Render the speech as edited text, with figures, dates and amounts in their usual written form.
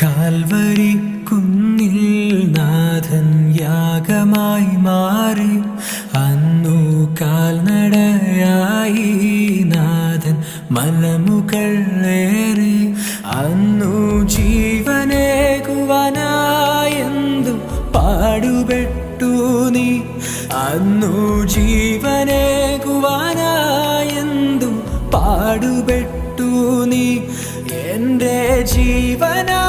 Calvary കുന്നിൽ നാഥൻ യാഗമായി മാറി. അന്നു കാൽനടയായി നാഥൻ മലമുകളേറി. അന്നു ജീവനേകുവാനായെന്തു പാടുപെട്ടു നീ. അന്നു ജീവനേകുവാനായെന്തു പാടുപെട്ടു നീ. എൻ്റെ ജീവനാ